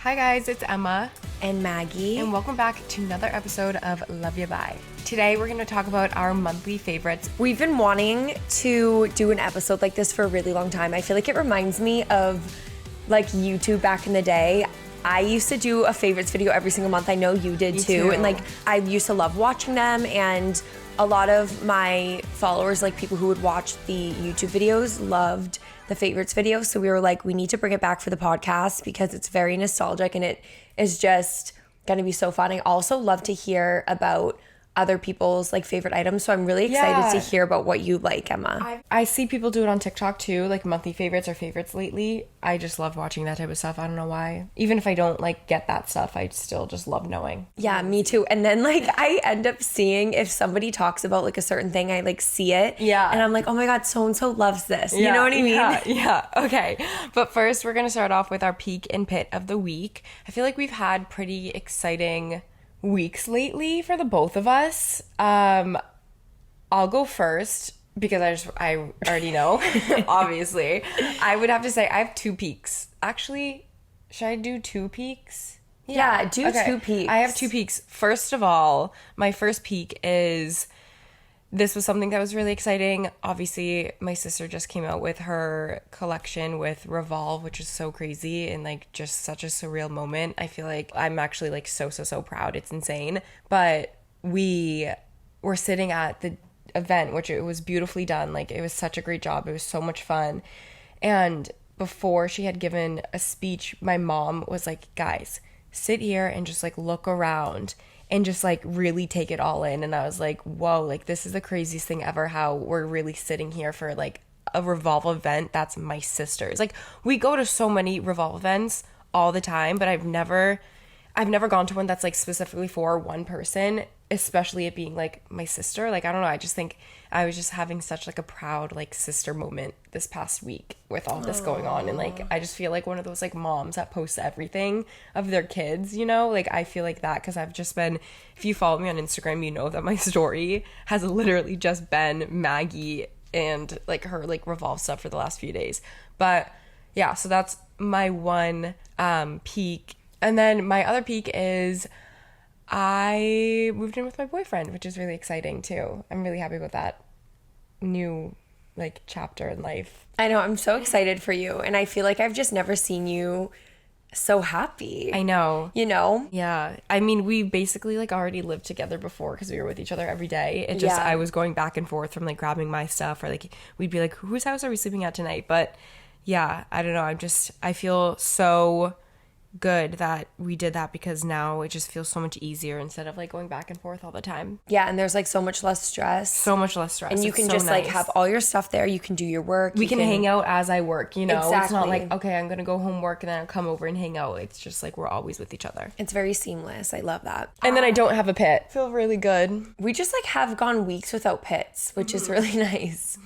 Hi guys, it's Emma. And Maggie. And welcome back to another episode of Love Ya Bye. Today we're going to talk about our monthly favorites. We've been wanting to do an episode like this for a really long time. I feel like it reminds me of like YouTube back in the day. I used to do a favorites video every single month. I know you did too. And like I used to love watching them, and a lot of my followers, like people who would watch the YouTube videos, loved the favorites videos. So we were like, we need to bring it back for the podcast because it's very nostalgic and it is just gonna be so fun. I also love to hear about other people's like favorite items, so I'm really excited to hear about what you like, Emma. I see people do it on TikTok too, like monthly favorites or favorites lately. I just love watching that type of stuff. I don't know why. Even if I don't like get that stuff, I still just love knowing. Yeah, me too. And then like I end up seeing if somebody talks about like a certain thing, I like see it. Yeah. And I'm like, oh my God, so-and-so loves this. You know what I mean? Yeah. Okay. But first we're gonna start off with our peak and pit of the week. I feel like we've had pretty exciting weeks lately for the both of us. I'll go first because I already know. Obviously, I would have to say I have two peaks. Actually, should I do two peaks? Yeah, do two peaks. I have two peaks. First of all, my first peak is this was something that was really exciting. Obviously, my sister just came out with her collection with Revolve, which is so crazy and like just such a surreal moment. I feel like I'm actually like so proud. It's insane. But we were sitting at the event, which it was beautifully done. Like it was such a great job. It was so much fun. And before she had given a speech, my mom was like, guys, sit here and just like look around and just like really take it all in. And I was like, whoa, like this is the craziest thing ever, how we're really sitting here for like a Revolve event that's my sister's. Like we go to so many Revolve events all the time, but I've never gone to one that's like specifically for one person, especially it being like my sister. Like I don't know, I just think I was just having such like a proud like sister moment this past week with all this going on. And like I just feel like one of those like moms that posts everything of their kids, you know, like I feel like that because I've just been, if you follow me on Instagram, you know that my story has literally just been Maggie and like her like Revolve stuff for the last few days. But yeah, so that's my one peak. And then my other peak is I moved in with my boyfriend, which is really exciting too. I'm really happy with that new like chapter in life. I know, I'm so excited for you, and I feel like I've just never seen you so happy. I know. You know? Yeah. I mean, we basically like already lived together before because we were with each other every day. It just, I was going back and forth from like grabbing my stuff, or like we'd be like, whose house are we sleeping at tonight? But yeah, I don't know. I feel so good that we did that because now it just feels so much easier instead of like going back and forth all the time. Yeah, and there's like so much less stress. And you can just like have all your stuff there. You can do your work. We can hang out as I work, you know? Exactly. It's not like, okay, I'm going to go home work and then I'll come over and hang out. It's just like we're always with each other. It's very seamless. I love that. And then I don't have a pit. Feel really good. We just like have gone weeks without pits, which is really nice.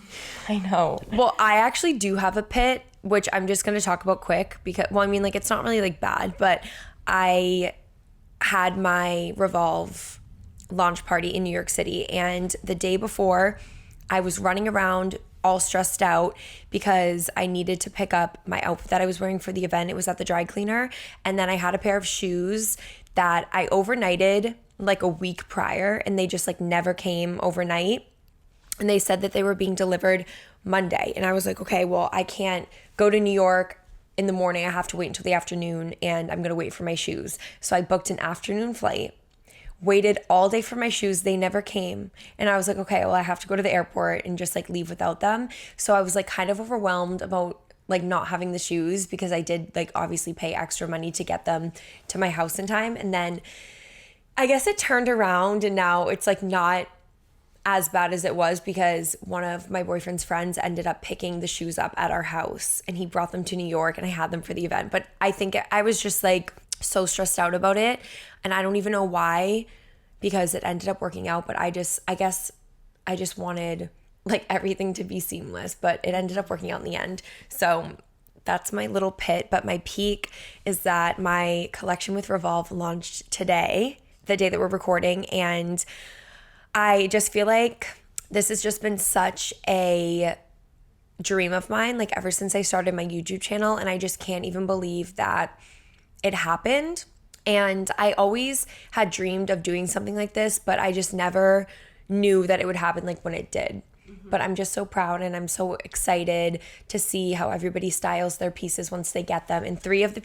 I know. Well, I actually do have a pit, which I'm just going to talk about quick because, well, I mean, like, it's not really, like, bad, but I had my Revolve launch party in New York City, and the day before, I was running around all stressed out because I needed to pick up my outfit that I was wearing for the event. It was at the dry cleaner, and then I had a pair of shoes that I overnighted, like, a week prior, and they just, like, never came overnight. And they said that they were being delivered Monday. And I was like, okay, well, I can't go to New York in the morning. I have to wait until the afternoon, and I'm going to wait for my shoes. So I booked an afternoon flight, waited all day for my shoes. They never came. And I was like, okay, well, I have to go to the airport and just like leave without them. So I was like kind of overwhelmed about like not having the shoes because I did like obviously pay extra money to get them to my house in time. And then I guess it turned around, and now it's like not as bad as it was because one of my boyfriend's friends ended up picking the shoes up at our house, and he brought them to New York, and I had them for the event. But I think I was just like so stressed out about it, and I don't even know why, because it ended up working out. But I guess I just wanted like everything to be seamless, but it ended up working out in the end. So that's my little pit. But my peak is that my collection with Revolve launched today, the day that we're recording, and I just feel like this has just been such a dream of mine, like ever since I started my YouTube channel, and I just can't even believe that it happened. And I always had dreamed of doing something like this, but I just never knew that it would happen like when it did. But I'm just so proud and I'm so excited to see how everybody styles their pieces once they get them. And three of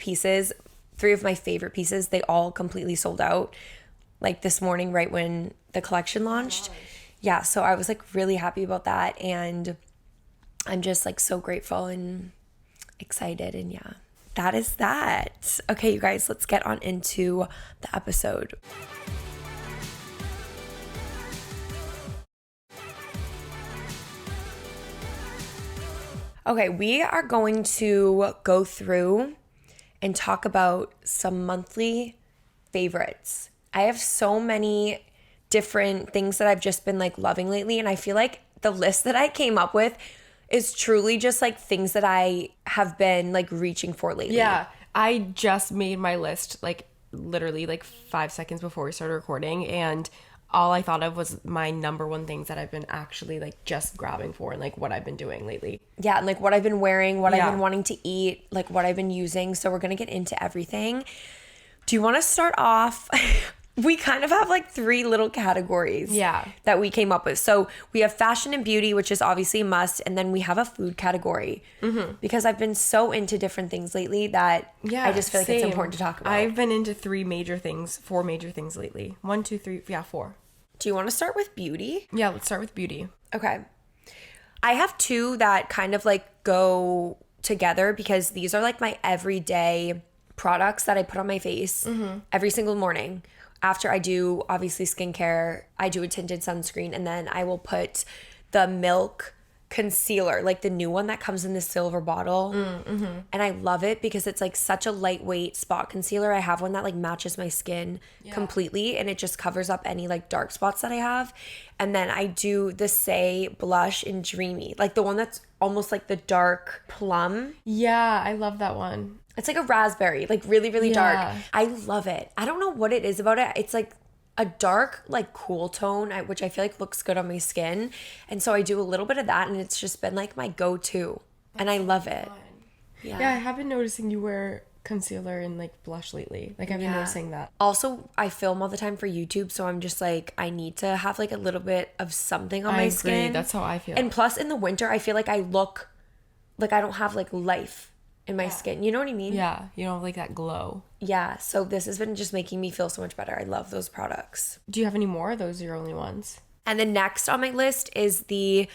my favorite pieces, they all completely sold out like this morning, right when the collection launched. Yeah, so I was like really happy about that. And I'm just like so grateful and excited. And yeah, that is that. Okay, you guys, let's get on into the episode. Okay, we are going to go through and talk about some monthly favorites. I have so many different things that I've just been like loving lately, and I feel like the list that I came up with is truly just like things that I have been like reaching for lately. Yeah, I just made my list like literally like 5 seconds before we started recording, and all I thought of was my number one things that I've been actually like just grabbing for and like what I've been doing lately. Yeah, and like what I've been wearing, what I've been wanting to eat, like what I've been using. So we're gonna get into everything. Do you want to start off? We kind of have like 3 little categories that we came up with. So we have fashion and beauty, which is obviously a must. And then we have a food category because I've been so into different things lately that I just feel like it's important to talk about. I've been into 4 major things lately. 1, 2, 3, 4. Do you want to start with beauty? Yeah, let's start with beauty. Okay. I have 2 that kind of like go together because these are like my everyday products that I put on my face every single morning. After I do, obviously, skincare, I do a tinted sunscreen, and then I will put the Milk concealer, like the new one that comes in the silver bottle. And I love it because it's like such a lightweight spot concealer. I have one that like matches my skin completely, and it just covers up any like dark spots that I have. And then I do the Say blush in Dreamy, like the one that's almost like the dark plum. Yeah, I love that one. It's like a raspberry, like really, really dark. I love it. I don't know what it is about it. It's like a dark, like cool tone, which I feel like looks good on my skin. And so I do a little bit of that, and it's just been like my go-to. And I love it. Yeah, I have been noticing you wear concealer and like blush lately. Like I've been noticing that. Also, I film all the time for YouTube, so I'm just like, I need to have like a little bit of something on my skin. That's how I feel. And plus in the winter, I feel like I look like I don't have like life in my skin. You know what I mean? Yeah, you know, like that glow. Yeah, so this has been just making me feel so much better. I love those products. Do you have any more? Or those are your only ones? And the next on my list is the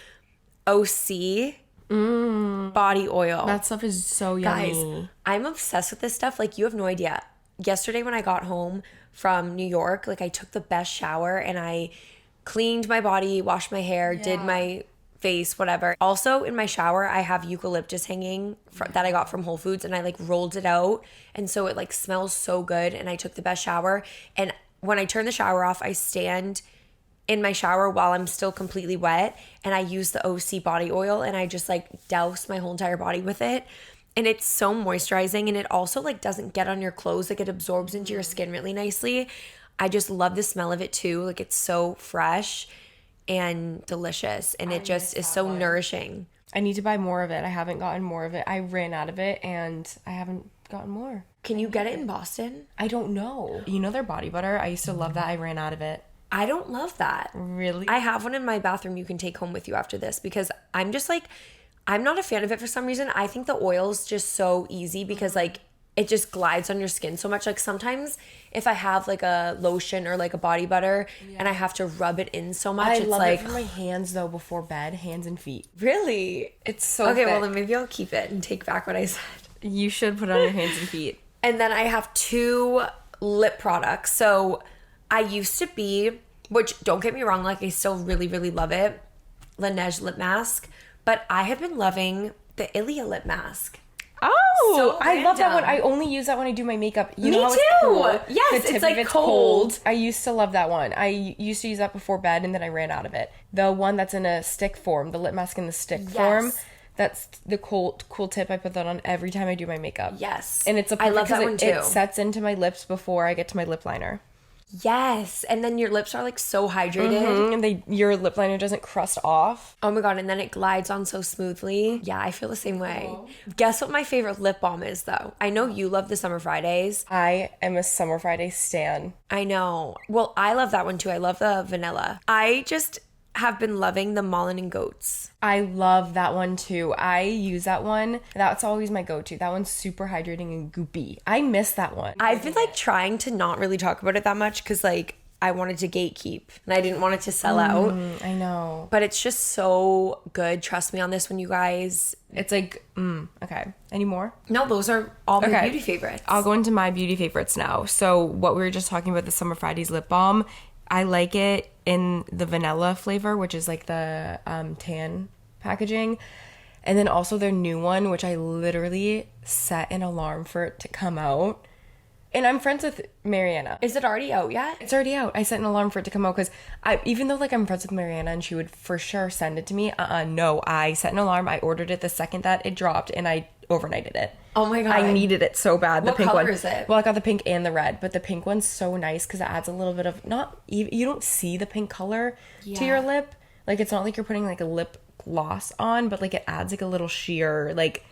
OC body oil. That stuff is so yummy. Guys, I'm obsessed with this stuff. Like, you have no idea. Yesterday when I got home from New York, like I took the best shower and I cleaned my body, washed my hair, did my face, whatever. Also in my shower, I have eucalyptus hanging that I got from Whole Foods, and I like rolled it out. And so it like smells so good, and I took the best shower. And when I turn the shower off, I stand in my shower while I'm still completely wet, and I use the OC body oil, and I just like douse my whole entire body with it. And it's so moisturizing, and it also like doesn't get on your clothes. Like, it absorbs into your skin really nicely. I just love the smell of it too. Like, it's so fresh and delicious, and it just is so nourishing. I need to buy more of it. I haven't gotten more of it. I ran out of it, and I haven't gotten more. Can you get it in Boston? I don't know. You know their body butter? I used to love that. I ran out of it. I don't love that. Really? I have one in my bathroom you can take home with you after this, because I'm just like, I'm not a fan of it for some reason. I think the oil's just so easy because like it just glides on your skin so much. Like, sometimes if I have like a lotion or like a body butter and I have to rub it in so much, I love it for my hands though before bed, hands and feet. Really? It's so okay. thick. Well, then maybe I'll keep it and take back what I said. You should put it on your hands and feet. And then I have 2 lip products. So I used to be, which don't get me wrong, like I still really, really love it, Laneige lip mask, but I have been loving the Ilia lip mask. Oh, So I love that random. one. I only use that when I do my makeup. You Me know how too. It's cold? Yes, The tip it's like of cold. I used to love that one. I used to use that before bed, and then I ran out of it. The one that's in a stick form, the lip mask in the stick form, that's the cool tip. I put that on every time I do my makeup. Yes. And it's a I love that one it too. sets into my lips before I get to my lip liner. Yes. And then your lips are like so hydrated. And your lip liner doesn't crust off. Oh my God. And then it glides on so smoothly. Yeah, I feel the same way. Guess what my favorite lip balm is though? I know you love the Summer Fridays. I am a Summer Friday stan. I know. Well, I love that one too. I love the vanilla. I just have been loving the Mullen and Goats. I love that one too. I use that one. That's always my go-to. That one's super hydrating and goopy. I miss that one. I've been like trying to not really talk about it that much because like I wanted to gatekeep and I didn't want it to sell out. I know. But it's just so good. Trust me on this one, you guys. It's like, okay. Any more? No, those are all my beauty favorites. I'll go into my beauty favorites now. So what we were just talking about, the Summer Fridays lip balm, I like it in the vanilla flavor, which is like the tan packaging. And then also their new one, which I literally set an alarm for it to come out. And I'm friends with Mariana. Is it already out yet? It's already out. I set an alarm for it to come out because even though like I'm friends with Mariana and she would for sure send it to me, no, I set an alarm. I ordered it the second that it dropped and I overnighted it. Oh my God. I needed it so bad. The What pink color one. is it? Well, I got the pink and the red, but the pink one's so nice because it adds a little bit of you don't see the pink color to your lip. Like it's not like you're putting like a lip gloss on, but like it adds like a little sheer like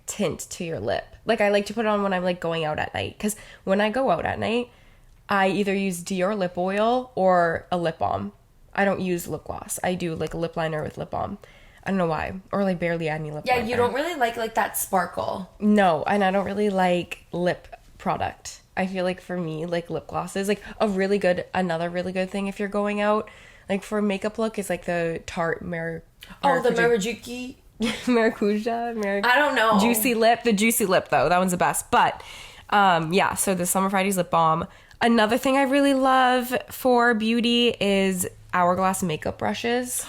tint to your lip. Like I like to put it on when I'm like going out at night because when I go out at night, I either use Dior lip oil or a lip balm. I don't use lip gloss. I do like a lip liner with lip balm. I don't know why. Or like barely add any lip liner. Yeah, you don't really like that sparkle. No, and I don't really like lip product. I feel like for me, like lip gloss is like another really good thing if you're going out. Like for makeup look is like the Tarte The Marajuki. Maracuja. I don't know. Juicy lip. The juicy lip though, that one's the best. But yeah, so the Summer Fridays lip balm. Another thing I really love for beauty is Hourglass makeup brushes.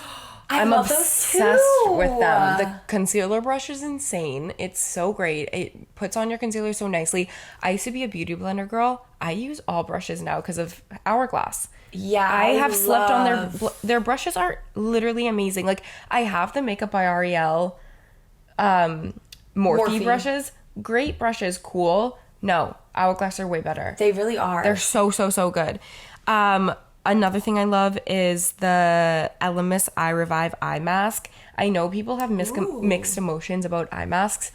I'm obsessed with them. The concealer brush is insane. It's so great. It puts on your concealer so nicely. I used to be a beauty blender girl. I use all brushes now because of Hourglass. Yeah, I have slept on their brushes are literally amazing. Like I have the Makeup by Ariel Morphe brushes. Great brushes, cool. No, Hourglass are way better. They really are. They're so good. Another thing I love is the Elemis Eye Revive eye mask. I know people have mixed emotions about eye masks.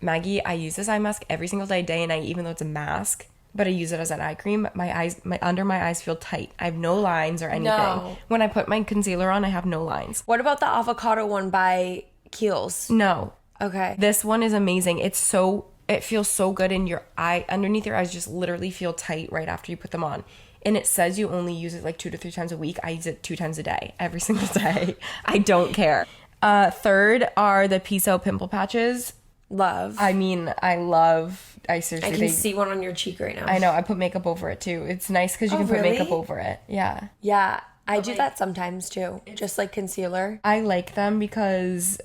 Maggie, I use this eye mask every single day and night, even though it's a mask. But I use it as an eye cream. Under my eyes feel tight. I have no lines or anything. No. When I put my concealer on, I have no lines. What about the avocado one by Kiehl's? No. Okay. This one is amazing. It feels so good in your eye. Underneath your eyes just literally feel tight right after you put them on. And it says you only use it like 2 to 3 times a week. I use it 2 times a day, every single day. I don't care. Third are the Peace Out pimple patches. Love. I mean, I seriously. I can see one on your cheek right now. I know. I put makeup over it too. It's nice because you can put makeup over it. Yeah. Yeah. I do that sometimes too. Just like concealer. I like them because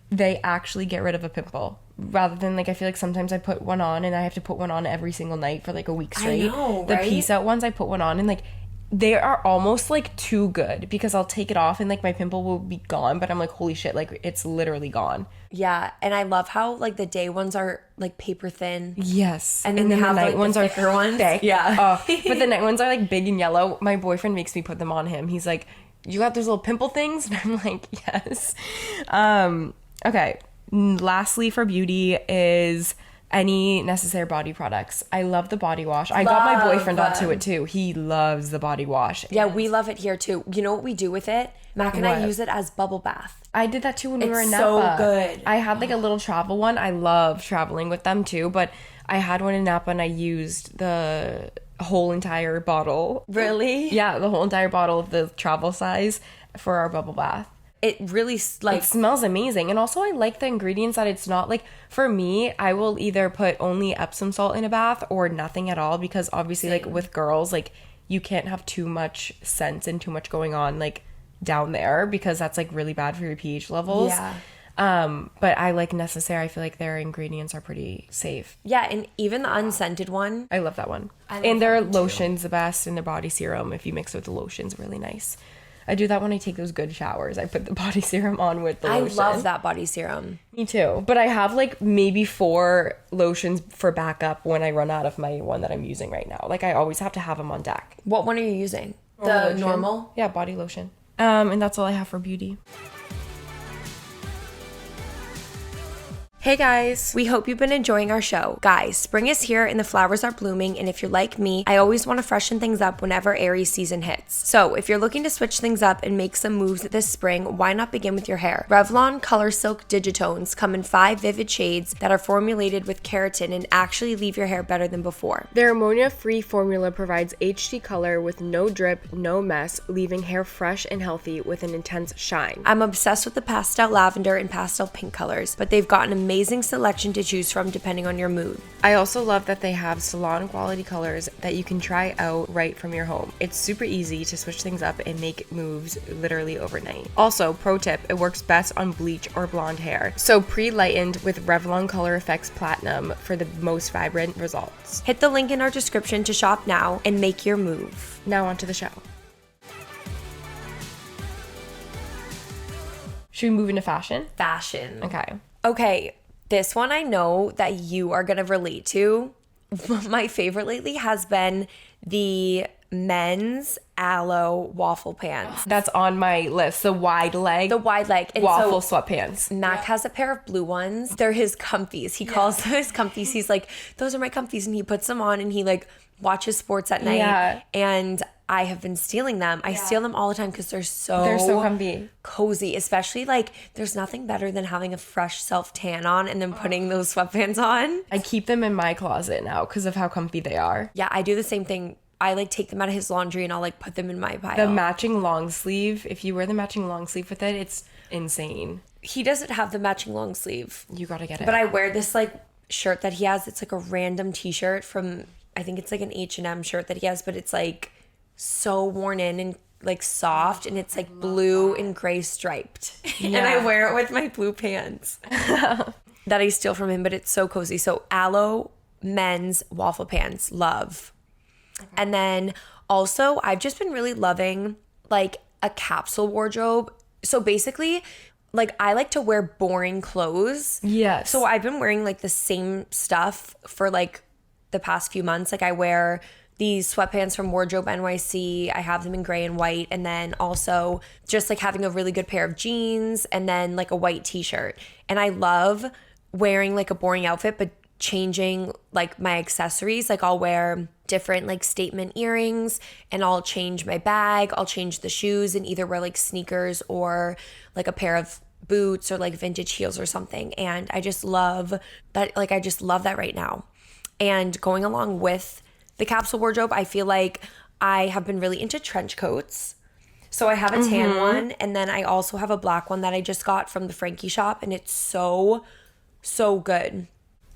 they actually get rid of a pimple. Rather than like, I feel like sometimes I put one on and I have to put one on every single night for like a week straight. I know, the right? Peace Out ones, I put one on and like, they are almost like too good because I'll take it off and like my pimple will be gone, but I'm like, holy shit, like it's literally gone. Yeah, and I love how like the day ones are like paper thin. Yes. And then they have, the night like, ones the are thicker ones. thick. Yeah. But the night ones are like big and yellow. My boyfriend makes me put them on him. He's like, you got those little pimple things? And I'm like, yes. Okay. Lastly for beauty is any necessary body products. I love the body wash. I got my boyfriend onto it too. He loves the body wash. Yeah, we love it here too. You know what we do with it? Mac and I use it as bubble bath. I did that too when we were in Napa. So good. I had like a little travel one. I love traveling with them too, but I had one in Napa and I used the whole entire bottle. Really? Yeah, the whole entire bottle of the travel size for our bubble bath. It really like it smells amazing. And also I like the ingredients that it's not like, for me, I will either put only Epsom salt in a bath or nothing at all because obviously like with girls, like you can't have too much scent and too much going on like down there because that's like really bad for your pH levels. Yeah. But I like Necessaire. I feel like their ingredients are pretty safe. Yeah, and even the unscented one. I love that one. And their lotion's the best, and their body serum, if you mix it with the lotion's really nice. I do that when I take those good showers. I put the body serum on with the lotion. I love that body serum. Me too. But I have like maybe 4 lotions for backup when I run out of my one that I'm using right now. Like I always have to have them on deck. What one are you using? Normal The lotion. normal? Yeah, body lotion. And that's all I have for beauty. Hey guys, we hope you've been enjoying our show. Guys, spring is here and the flowers are blooming, and if you're like me, I always want to freshen things up whenever Aries season hits. So if you're looking to switch things up and make some moves this spring, why not begin with your hair? Revlon Color Silk Digitones come in 5 vivid shades that are formulated with keratin and actually leave your hair better than before. Their ammonia-free formula provides HD color with no drip, no mess, leaving hair fresh and healthy with an intense shine. I'm obsessed with the pastel lavender and pastel pink colors, but they've got an amazing selection to choose from depending on your mood. I also love that they have salon quality colors that you can try out right from your home. It's super easy to switch things up and make moves literally overnight. Also, pro tip, it works best on bleach or blonde hair. So pre-lightened with Revlon Color Effects Platinum for the most vibrant results. Hit the link in our description to shop now and make your move. Now onto the show. Should we move into fashion? Fashion. Okay. This one I know that you are going to relate to. My favorite lately has been the men's aloe waffle pants. That's on my list. The wide leg. The wide leg. And waffle so sweatpants. Mac has a pair of blue ones. They're his comfies. He calls them his comfies. He's like, those are my comfies. And he puts them on and he like watches sports at night. Yeah. And I have been stealing them. I steal them all the time because they're so comfy. Cozy. Especially like there's nothing better than having a fresh self tan on and then putting those sweatpants on. I keep them in my closet now because of how comfy they are. Yeah, I do the same thing. I like take them out of his laundry and I'll like put them in my pile. The matching long sleeve, if you wear the matching long sleeve with it, it's insane. He doesn't have the matching long sleeve. You gotta get it. But I wear this like shirt that he has. It's like a random t-shirt from, I think it's like an H&M shirt that he has, but it's like so worn in and like soft, and it's like blue and gray striped. And I wear it with my blue pants that I steal from him, but it's so cozy. So aloe men's waffle pants, love. Okay. And then also I've just been really loving like a capsule wardrobe. So basically like I like to wear boring clothes. Yes. So I've been wearing like the same stuff for like the past few months. Like I wear these sweatpants from Wardrobe NYC. I have them in gray and white. And then also just like having a really good pair of jeans and then like a white t-shirt. And I love wearing like a boring outfit, but changing like my accessories. Like I'll wear different like statement earrings and I'll change my bag. I'll change the shoes and either wear like sneakers or like a pair of boots or like vintage heels or something. And I just love that. Like I just love that right now. And going along with the capsule wardrobe, I feel like I have been really into trench coats. So I have a tan one, and then I also have a black one that I just got from the Frankie shop, and it's so good.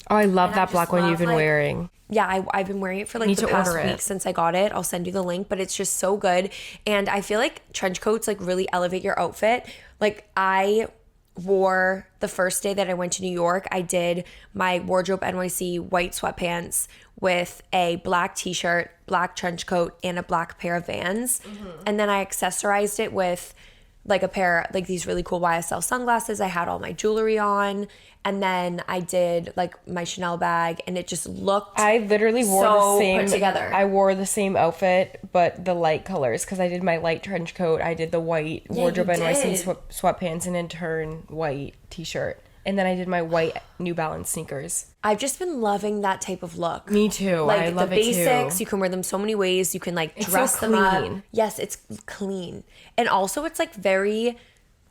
Oh, I love that black one you've been wearing. Yeah, I've been wearing it for like the past week since I got it. I'll send you the link, but it's just so good. And I feel like trench coats like really elevate your outfit. Like I wore the first day that I went to New York, I did my Wardrobe NYC white sweatpants with a black t-shirt, black trench coat, and a black pair of Vans. And then I accessorized it with like a pair, like these really cool YSL sunglasses. I had all my jewelry on. And then I did like my Chanel bag, and it just looked I literally wore so the same put together. I wore the same outfit, but the light colors, because I did my light trench coat, I did the white Wardrobe NYC sweatpants, and in turn white t-shirt, and then I did my white New Balance sneakers. I've just been loving that type of look. Me too. Like I love the it basics, too. you can wear them so many ways. You can like dress so them up. clean. Yes, it's clean, and also it's like very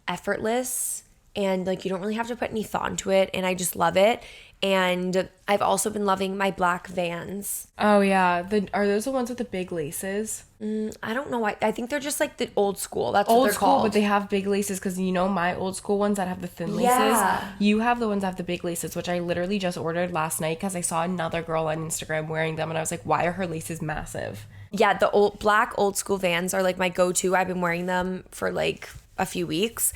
effortless. And like you don't really have to put any thought into it, and I just love it. And I've also been loving my black Vans. Oh yeah, are those the ones with the big laces? I don't know why. I think they're just like the old school. That's Old what they're school, called. but they have big laces, because you know my old school ones that have the thin laces. Yeah. You have the ones that have the big laces, which I literally just ordered last night because I saw another girl on Instagram wearing them, and I was like, why are her laces massive? Yeah, the black old school Vans are like my go-to. I've been wearing them for like a few weeks.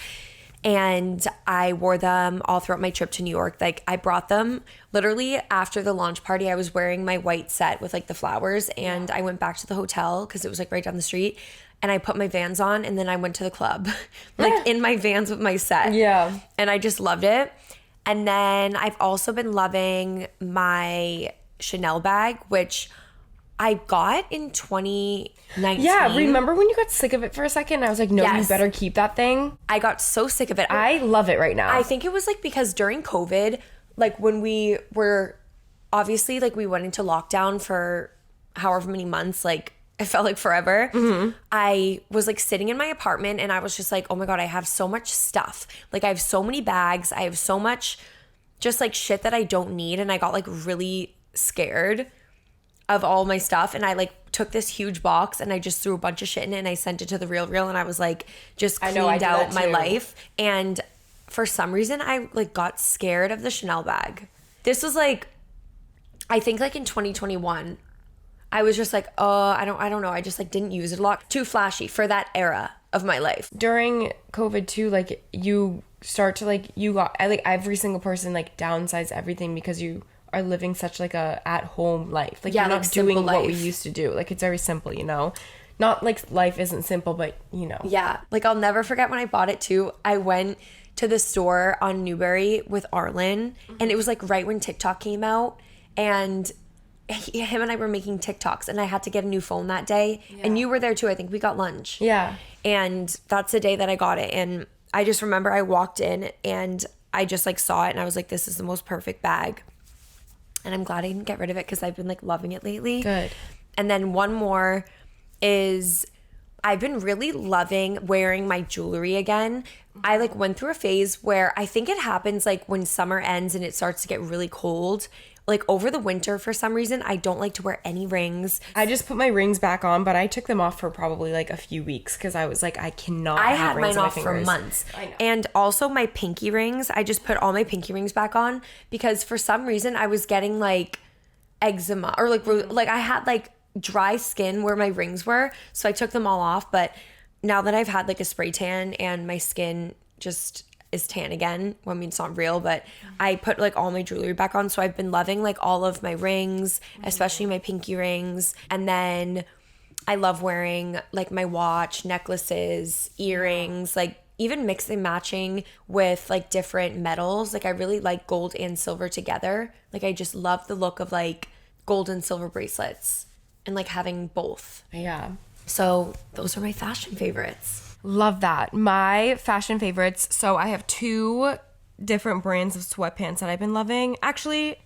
And I wore them all throughout my trip to New York. Like I brought them literally after the launch party. I was wearing my white set with like the flowers, and I went back to the hotel because it was like right down the street. and I put my Vans on, and then I went to the club, like in my Vans with my set. Yeah. And I just loved it. And then I've also been loving my Chanel bag, which I got in 2019. Yeah, remember when you got sick of it for a second? I was like, no, you Yes. better keep that thing. I got so sick of it. I love it right now. I think it was like because during COVID, like when we were obviously like we went into lockdown for however many months, like it felt like forever. I was like sitting in my apartment and I was just like, oh my God, I have so much stuff. Like I have so many bags. I have so much just like shit that I don't need. And I got like really scared of all my stuff. And I like took this huge box and I just threw a bunch of shit in it and I sent it to the Real and I was like just cleaned I do out that my too. life. And for some reason I like got scared of the Chanel bag. This was like, I think like in 2021, I was just like, oh, I don't know. I just like didn't use it a lot. Too flashy for that era of my life. During COVID too, like you start to like, every single person like downsize everything because you are living such like a at home life. Like Yeah, you're like not doing simple what we life. used to do. Like it's very simple, you know? Not like life isn't simple, but you know. Yeah. Like I'll never forget when I bought it too. I went to the store on Newbury with Arlen and it was like right when TikTok came out and him and I were making TikToks and I had to get a new phone that day. And you were there too. I think we got lunch. Yeah. And that's the day that I got it. And I just remember I walked in and I just like saw it and I was like, this is the most perfect bag. And I'm glad I didn't get rid of it because I've been like loving it lately. Good. And then one more is I've been really loving wearing my jewelry again. I like went through a phase where I think it happens like when summer ends and it starts to get really cold. Like over the winter, for some reason, I don't like to wear any rings. I just put my rings back on, but I took them off for probably like a few weeks because I was like, I cannot I have had rings mine on my off for fingers. months. I know. And also my pinky rings. I just put all my pinky rings back on because for some reason I was getting like eczema or like I had like dry skin where my rings were. So I took them all off. But now that I've had like a spray tan and my skin just is tan again. Well, I mean, it's not real, but I put like all my jewelry back on. So I've been loving like all of my rings, especially my pinky rings. And then I love wearing like my watch, necklaces, earrings, like even mixing and matching with like different metals. Like I really like gold and silver together. Like I just love the look of like gold and silver bracelets and like having both. Yeah. So those are my fashion favorites. Love that. My fashion favorites. So I have 2 different brands of sweatpants that I've been loving. Actually,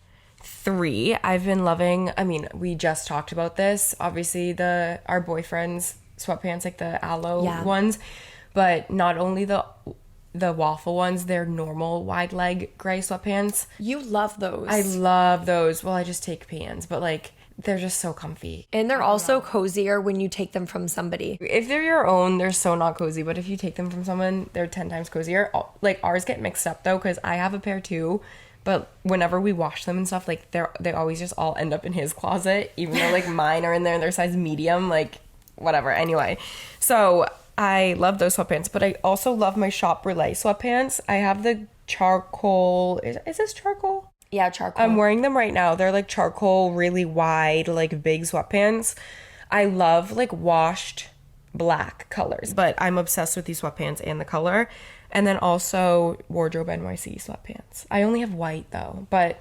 3. I've been loving, I mean, we just talked about this. Obviously, our boyfriend's sweatpants, like the aloe ones. But not only the waffle ones, they're normal wide leg gray sweatpants. You love those. I love those. Well, I just take pants, but like they're just so comfy. And they're also cozier when you take them from somebody. If they're your own, they're so not cozy. But if you take them from someone, they're 10 times cozier. Like ours get mixed up though, because I have a pair too. But whenever we wash them and stuff, like they always just all end up in his closet, even though like mine are in there and they're size medium, like whatever. Anyway, so I love those sweatpants, but I also love my Shop Relay sweatpants. I have the charcoal. Is this charcoal? Yeah, charcoal. I'm wearing them right now. They're like charcoal, really wide, like big sweatpants. I love like washed black colors, but I'm obsessed with these sweatpants and the color. And then also Wardrobe NYC sweatpants. I only have white though, but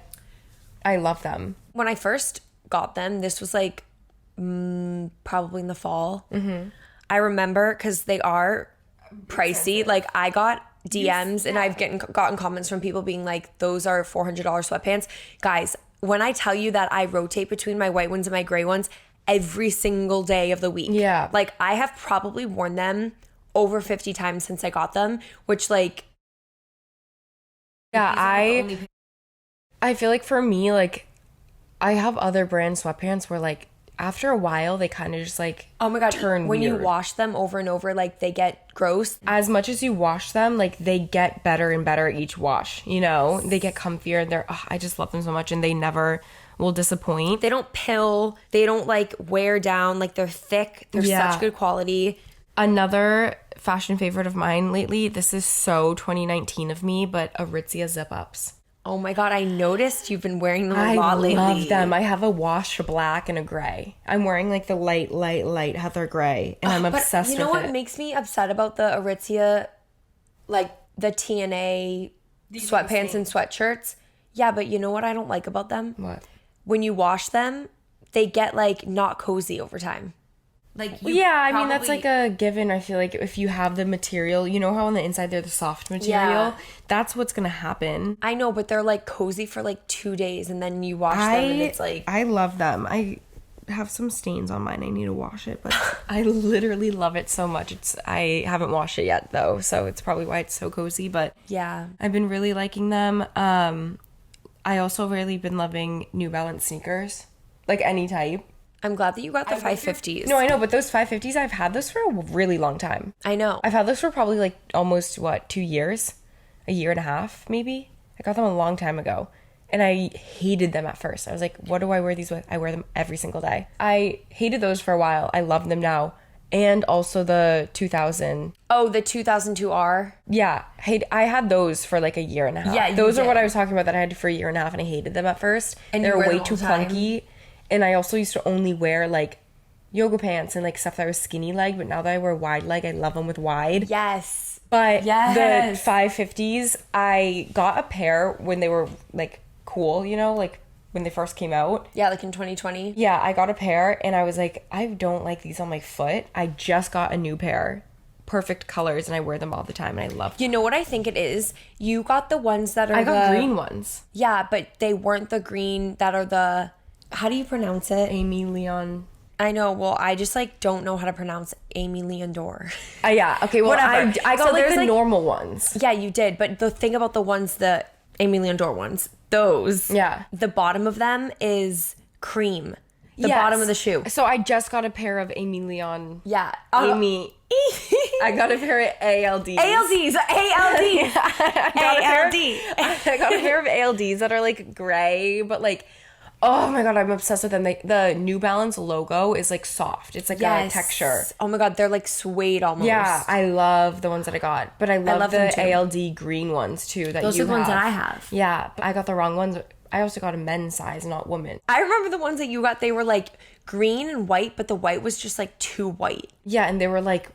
I love them. When I first got them, this was like probably in the fall. Mm-hmm. I remember because they are pricey. Like I got DMs and I've gotten comments from people being like, those are $400 sweatpants. Guys, when I tell you that I rotate between my white ones and my gray ones every single day of the week. Yeah. Like I have probably worn them over 50 times since I got them, which like. Yeah, I feel like for me, like I have other brand sweatpants where like after a while they kind of just like Oh my God, turn when weird. you wash them over and over, like they get gross. As much as you wash them, like they get better and better each wash, you know? They get comfier. I just love them so much and they never will disappoint. They don't pill. They don't like wear down. Like they're thick. They're Yeah. such good quality. Another fashion favorite of mine lately, this is so 2019 of me, but Aritzia zip-ups. Oh my God, I noticed you've been wearing them a I lot lately. love them. I have a wash black and a gray. I'm wearing like the light heather gray, and I'm obsessed with it. You know what makes me upset about the Aritzia, like the TNA sweatpants and sweatshirts? Yeah, but you know what I don't like about them? What? When you wash them, they get like not cozy over time. Like I mean, that's like a given. I feel like if you have the material, you know how on the inside they're the soft material? Yeah. That's what's going to happen. I know, but they're like cozy for like 2 days and then you wash them and it's like... I love them. I have some stains on mine. I need to wash it, but I literally love it so much. I haven't washed it yet though, so it's probably why it's so cozy, but yeah. I've been really liking them. I also really been loving New Balance sneakers, like any type. I'm glad that you got the 550s. No, I know, but those 550s, I've had those for a really long time. I know. I've had those for probably like almost, 2 years? A year and a half, maybe? I got them a long time ago. And I hated them at first. I was like, what do I wear these with? I wear them every single day. I hated those for a while. I love them now. And also the 2000. Oh, the 2002R? Yeah. I had those for like a year and a half. Yeah, those are what I was talking about that I had for a year and a half and I hated them at first. And they were way them too all the time? clunky. And I also used to only wear like yoga pants and like stuff that was skinny leg, but now that I wear wide leg, I love them with wide. Yes. But Yes. the 550s, I got a pair when they were like cool, you know, like when they first came out. Yeah, like in 2020. Yeah, I got a pair and I was like, I don't like these on my foot. I just got a new pair. Perfect colors and I wear them all the time and I love them. You know what I think it is? You got the ones that are I got green ones. Yeah, but they weren't the green that are the... How do you pronounce it? Amy Leon. I know. Well, I just like don't know how to pronounce Amy Leondor. Yeah. Okay. Well, Whatever. I got So like there's, the like- normal ones. Yeah, you did. But the thing about the ones, the Amy Leondor ones, those. Yeah. The bottom of them is cream. The Yes. bottom of the shoe. So I just got a pair of Amy Leon. Yeah. Amy. I got a pair of ALDs. ALDs. ALD. ALD. I got a pair of ALDs that are like gray, but like, oh my god, I'm obsessed with them. The New Balance logo is like soft. It's like a texture. Oh my god, they're like suede almost. Yeah, I love the ones that I got, but I love them the too. ALD green ones too. That Those you are the ones have. that I have. Yeah, but I got the wrong ones. I also got a men's size, not woman. I remember the ones that you got, they were like green and white, but the white was just like too white. Yeah, and they were like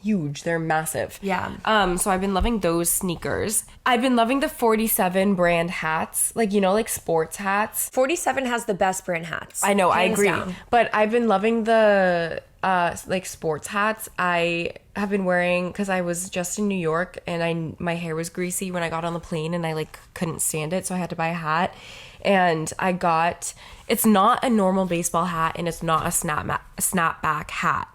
huge. They're massive. Yeah. So I've been loving those sneakers. I've been loving the 47 brand hats. Like, you know, like sports hats. 47 has the best brand hats. I know, I Hands agree. down. But I've been loving the like sports hats. I have been wearing because I was just in New York and my hair was greasy when I got on the plane and I like couldn't stand it, so I had to buy a hat. And I got, it's not a normal baseball hat and it's not a snapback hat.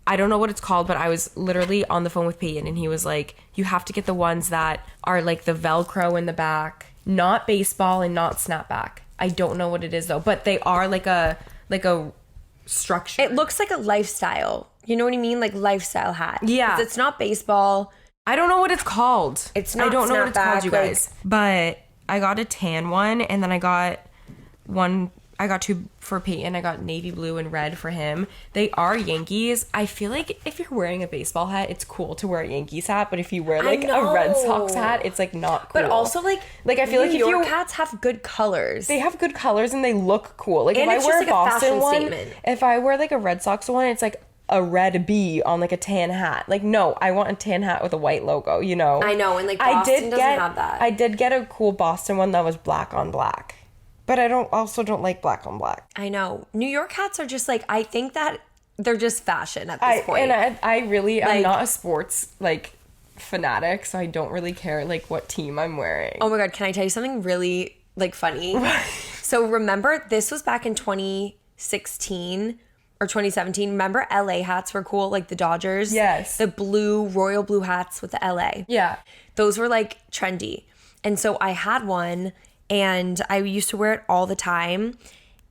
I don't know what it's called, but I was literally on the phone with Peyton and he was like, you have to get the ones that are like the Velcro in the back, not baseball and not snapback. I don't know what it is though, but they are like a structure. It looks like a lifestyle. You know what I mean? Like lifestyle hat. Yeah. 'Cause it's not baseball. I don't know what it's called. It's not I don't know what it's called, snapback, you guys. But I got a tan one and then I got two for Peyton. I got navy blue and red for him. They are Yankees. I feel like if you're wearing a baseball hat, it's cool to wear a Yankees hat, but if you wear like a Red Sox hat, it's like not cool. But also like I feel like New if York you hats have good colors. they have good colors and they look cool. Like And if I it's wear just a like a Boston fashion one, statement. if I wear like a Red Sox one, it's like a red bee on like a tan hat. Like no, I want a tan hat with a white logo, you know. I know, and like Boston doesn't have that. I did get a cool Boston one that was black on black. But I don't like black on black. I know. New York hats are just like, I think that they're just fashion at this point. And I really I'm Like- not a sports like fanatic, so I don't really care like what team I'm wearing. Oh my god, can I tell you something really like funny? So remember, this was back in 2016 or 2017. Remember LA hats were cool, like the Dodgers? Yes. The blue, royal blue hats with the LA. Yeah. Those were like trendy. And so I had one and I used to wear it all the time.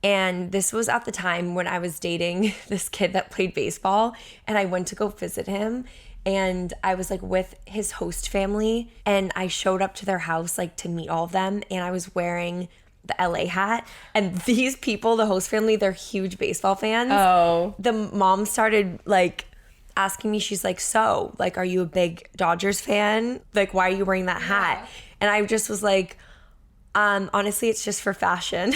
And this was at the time when I was dating this kid that played baseball and I went to go visit him. And I was like with his host family and I showed up to their house like to meet all of them and I was wearing the LA hat. And these people, the host family, they're huge baseball fans. Oh. The mom started like asking me, she's like, so like, are you a big Dodgers fan? Like, why are you wearing that hat? And I just was like, Honestly, it's just for fashion.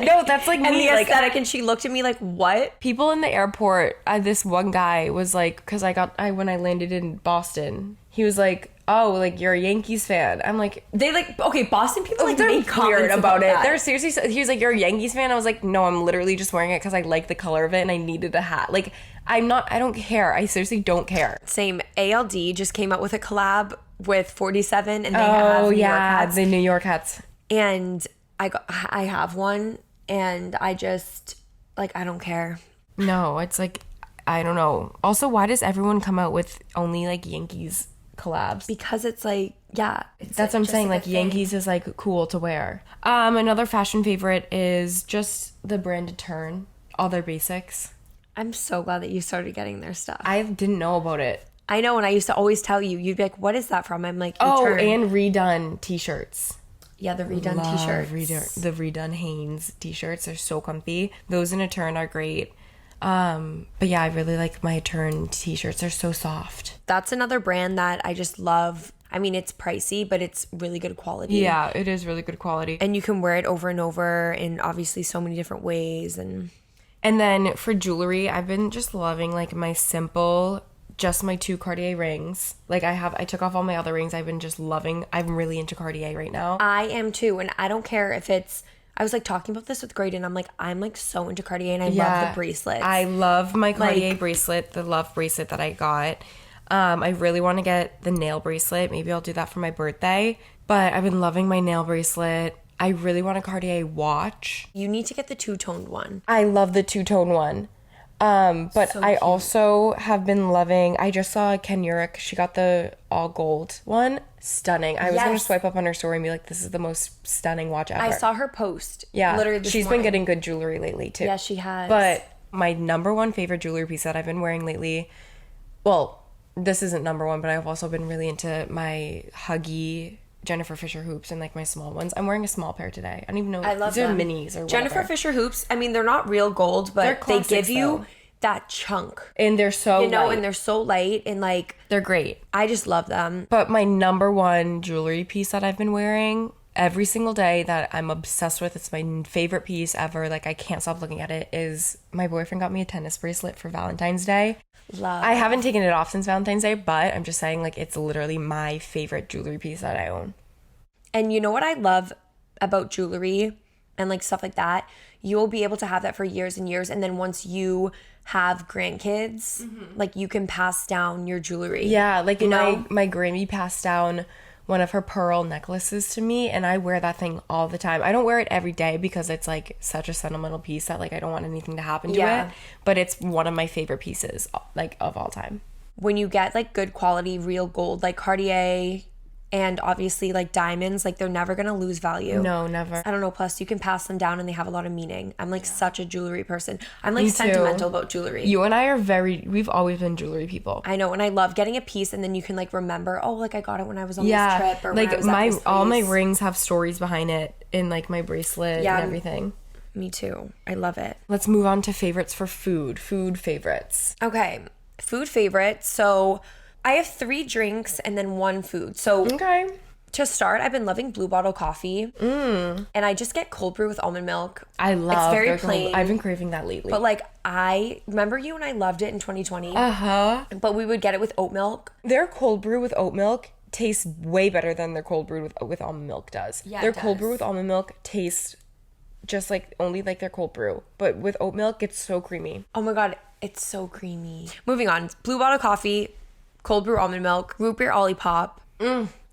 No, that's like And me. the Like, aesthetic, and she looked at me like, what? people in the airport, this one guy was like, because when I landed in Boston, he was like, oh, like, you're a Yankees fan. I'm like, They like, okay, Boston people like they're make weird comments about it. that. They're seriously, he was like, you're a Yankees fan? I was like, no, I'm literally just wearing it because I like the color of it and I needed a hat. Like, I don't care. I seriously don't care. Same. ALD just came out with a collab with 47, and they have New York hats. the New York hats. And I have one, and I just, like, I don't care. No, it's like, I don't know. Also, why does everyone come out with only like Yankees collabs? Because it's like, yeah. It's That's what I'm saying. a Like, thing. Yankees is like cool to wear. Another fashion favorite is just the branded Turn. All their basics. I'm so glad that you started getting their stuff. I didn't know about it. I know, and I used to always tell you, you'd be like, what is that from? I'm like, Oh, Return. and redone t-shirts. Yeah, the redone Love t-shirts. the redone Hanes t-shirts are so comfy. Those in a Turn are great. But yeah, I really like my Turn t-shirts. They're so soft. That's another brand that I just love. I mean, it's pricey, but it's really good quality. Yeah, it is really good quality. And you can wear it over and over in obviously so many different ways. And then for jewelry, I've been just loving like my simple, just my 2 Cartier rings. Like I took off all my other rings. I've been just loving. I'm really into Cartier right now. I am too. And I don't care if it's, I was like talking about this with Graydon. I'm like so into Cartier, and I love the bracelets. I love my Cartier bracelet, the love bracelet that I got. I really want to get the nail bracelet. Maybe I'll do that for my birthday. But I've been loving my nail bracelet. I really want a Cartier watch. You need to get the two-toned one. I love the two-tone one. But So I cute. also have been loving, I just saw Ken Urich. She got the all gold one. Stunning. I was going to Yes. swipe up on her story and be like, this is the most stunning watch ever. I saw her post. Yeah. Literally this She's morning. been getting good jewelry lately too. Yeah, she has. But my number one favorite jewelry piece that I've been wearing lately, well, this isn't number one, but I've also been really into my Huggy Jennifer Fisher hoops and like my small ones. I'm wearing a small pair today. I don't even know. I love these are them. minis or whatever. Jennifer Fisher hoops, I mean, they're not real gold, They're but they give classics, you though. that chunk. And they're so You know, light. and they're so light, and like, They're great. I just love them. But my number one jewelry piece that I've been wearing every single day that I'm obsessed with, it's my favorite piece ever, like I can't stop looking at it, is my boyfriend got me a tennis bracelet for Valentine's Day. Love. I haven't taken it off since Valentine's Day, but I'm just saying, like, it's literally my favorite jewelry piece that I own. And you know what I love about jewelry and like stuff like that? You'll be able to have that for years and years. And then once you have grandkids, like you can pass down your jewelry. Yeah, like You know? my Grammy passed down one of her pearl necklaces to me, and I wear that thing all the time. I don't wear it every day because it's like such a sentimental piece that like I don't want anything to happen to Yeah. it. But it's one of my favorite pieces like of all time. When you get like good quality real gold, like Cartier and obviously like diamonds, like they're never gonna lose value. No, never. I don't know. Plus, you can pass them down and they have a lot of meaning. I'm like such a jewelry person. I'm like Me too. sentimental about jewelry. You and I are we've always been jewelry people. I know, and I love getting a piece and then you can like remember, oh, like I got it when I was on Yeah, this trip or when I like was at this all my place. rings have stories behind it, in like my bracelet Yeah. and everything. Me too. I love it. Let's move on to favorites for food. Food favorites. Okay, food favorites. So I have 3 drinks and then 1 food. So Okay. to start, I've been loving Blue Bottle coffee. And I just get cold brew with almond milk. I love very their cold- plain. I've been craving that lately. But like I remember you and I loved it in 2020. Uh-huh. But we would get it with oat milk. Their cold brew with oat milk tastes way better than their cold brew with almond milk does. Yeah, their it cold does. brew with almond milk tastes just like only like their cold brew, but with oat milk it's so creamy. Oh my god, it's so creamy. Moving on. Blue Bottle coffee, cold brew almond milk, root beer Olipop.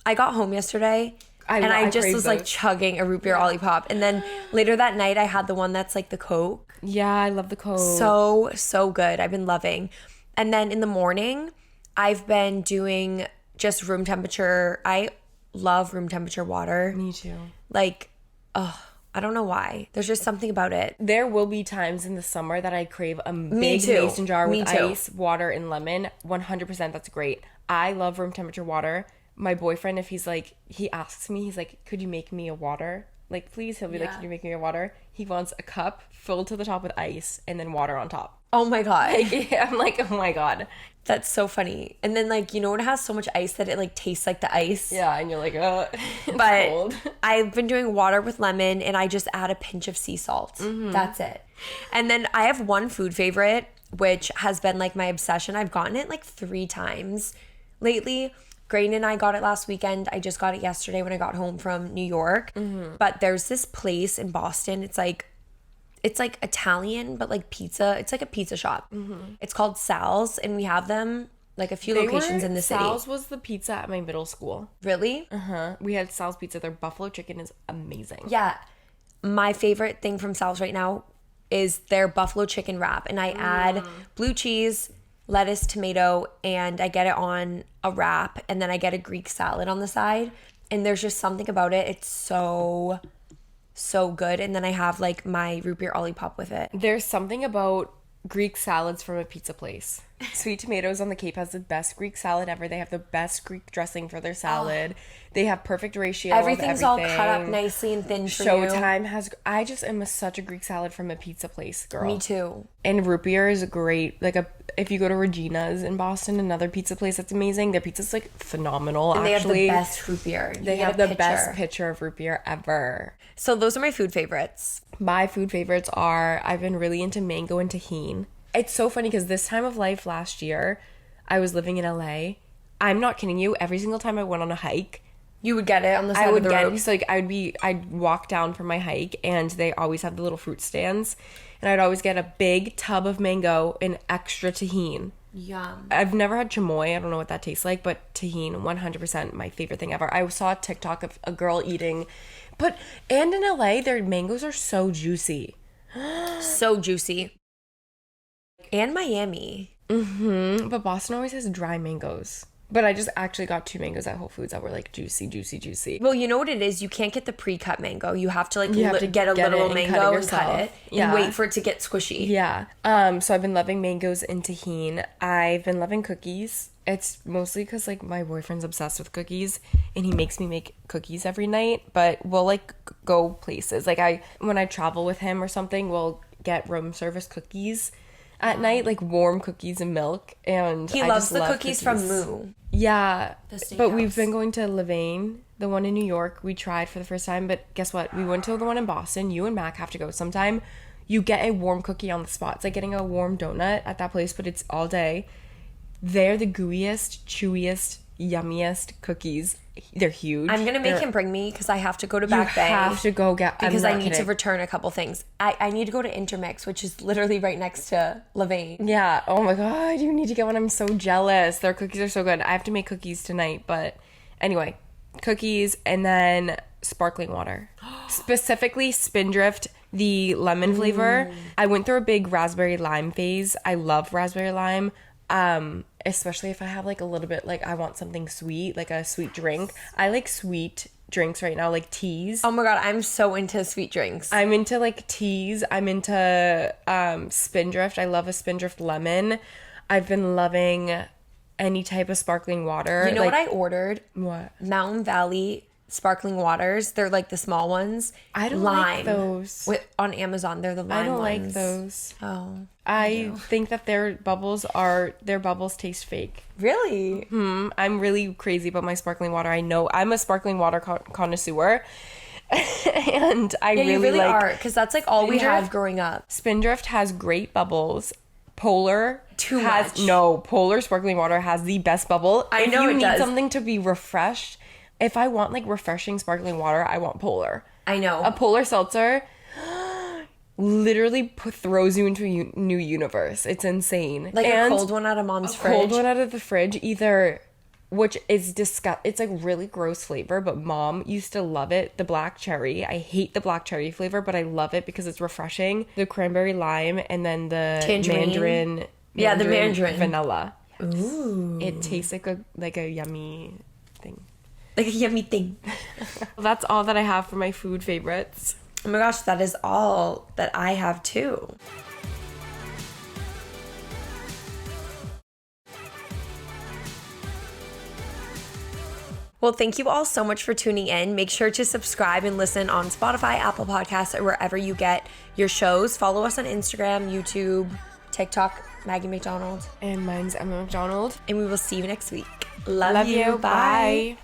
I got home yesterday and I just crave was like those. chugging a root beer Olipop. And then later that night I had the one that's like the Coke. Yeah, I love the Coke. So good. I've been loving. And then in the morning, I've been doing just room temperature. I love room temperature water. Me too. Like, I don't know why. There's just something about it. There will be times in the summer that I crave a big too. mason jar Me with too. ice, water, and lemon. 100%, that's great. I love room temperature water. My boyfriend, if he asks me, he's like, could you make me a water? Like, please, he'll be like, could you make me a water? He wants a cup filled to the top with ice and then water on top. Oh my God. I'm like, oh my God. That's so funny. And then like, you know, it has so much ice that it like tastes like the ice. Yeah, and you're like, it's But cold. I've been doing water with lemon and I just add a pinch of sea salt. That's it. And then I have one food favorite, which has been like my obsession. I've gotten it like 3 times lately. Graydon and I got it last weekend. I just got it yesterday when I got home from New York. But there's this place in Boston. It's like Italian, but like pizza. It's like a pizza shop. It's called Sal's, and we have them like a few locations in the city. Sal's was the pizza at my middle school. Really? We had Sal's pizza. Their buffalo chicken is amazing. Yeah. My favorite thing from Sal's right now is their buffalo chicken wrap, and I add blue cheese, lettuce, tomato, and I get it on a wrap, and then I get a Greek salad on the side, and there's just something about it. It's so good. And then I have like my root beer olipop with it. There's something about Greek salads from a pizza place. Sweet Tomatoes on the Cape has the best Greek salad ever. They have the best Greek dressing for their salad. They have perfect ratio. Everything's all cut up nicely and thin for you. Showtime has. I just am such a Greek salad from a pizza place, girl. Me too. And root beer is great. Like if you go to Regina's in Boston, another pizza place that's amazing. Their pizza's like phenomenal. And actually, they have the best root beer. They have the best pitcher of root beer ever. So those are my food favorites. My food favorites are, I've been really into mango and tahini. It's so funny because this time of life last year, I was living in LA. I'm not kidding you. Every single time I went on a hike, you would get it on the side of the road. So like I'd walk down from my hike, and they always have the little fruit stands, and I'd always get a big tub of mango and extra tahini. Yum. I've never had chamoy. I don't know what that tastes like, but tahini, 100% my favorite thing ever. I saw a TikTok of a girl eating, and in LA, their mangoes are so juicy. So juicy. And Miami. But Boston always has dry mangoes. But I just actually got 2 mangoes at Whole Foods that were like juicy. Well, you know what it is? You can't get the pre-cut mango. You have to like get a get literal mango and yourself. cut it Yeah. and wait for it to get squishy. Yeah. So I've been loving mangoes and tahini. I've been loving cookies. It's mostly because like my boyfriend's obsessed with cookies and he makes me make cookies every night. But we'll like go places. Like when I travel with him or something, we'll get room service cookies at night, like warm cookies and milk. And he loves the cookies from Moo. Yeah, but we've been going to Levain, the one in New York. We tried for the first time, but guess what? We went to the one in Boston. You and Mac have to go sometime. You get a warm cookie on the spot. It's like getting a warm donut at that place, but it's all day. They're the gooeyest, chewiest, yummiest cookies. They're huge. I'm gonna make him bring me because I have to go to Back Bay. You have to go get because I need to return a couple things. I need to go to Intermix, which is literally right next to Levain. Yeah. Oh my god, you need to get one. I'm so jealous. Their cookies are so good. I have to make cookies tonight, but anyway, cookies and then sparkling water, specifically Spindrift, the lemon flavor. I went through a big raspberry lime phase. I love raspberry lime. Especially if I have like a little bit, like I want something sweet, like a sweet drink. I like sweet drinks right now, like teas. Oh my god, I'm so into sweet drinks. I'm into like teas. I'm into Spindrift. I love a Spindrift lemon. I've been loving any type of sparkling water. You know what I ordered? What? Mountain Valley sparkling waters. They're like the small ones. I don't like those. On Amazon, they're the lime I don't ones. like those. Oh. I think that their bubbles taste fake. Really? I'm really crazy about my sparkling water. I know I'm a sparkling water connoisseur. And I really like are, because that's like all we had growing up. Spindrift has great bubbles. Polar much. Polar sparkling water has the best bubble. I know if you it need does. something to be refreshed, if I want like refreshing sparkling water, I want Polar. I know. A Polar seltzer literally throws you into a new universe. It's insane. Like a cold one out of mom's fridge. Cold one out of the fridge, which is it's like really gross flavor, but mom used to love it. The black cherry. I hate the black cherry flavor, but I love it because it's refreshing. The cranberry lime and then the Tangerine. The mandarin vanilla. Ooh. It tastes like a yummy thing. Like a yummy thing. That's all that I have for my food favorites. Oh my gosh, that is all that I have too. Well, thank you all so much for tuning in. Make sure to subscribe and listen on Spotify, Apple Podcasts, or wherever you get your shows. Follow us on Instagram, YouTube, TikTok, Maggie McDonald. And mine's Emma McDonald. And we will see you next week. Love you. Bye.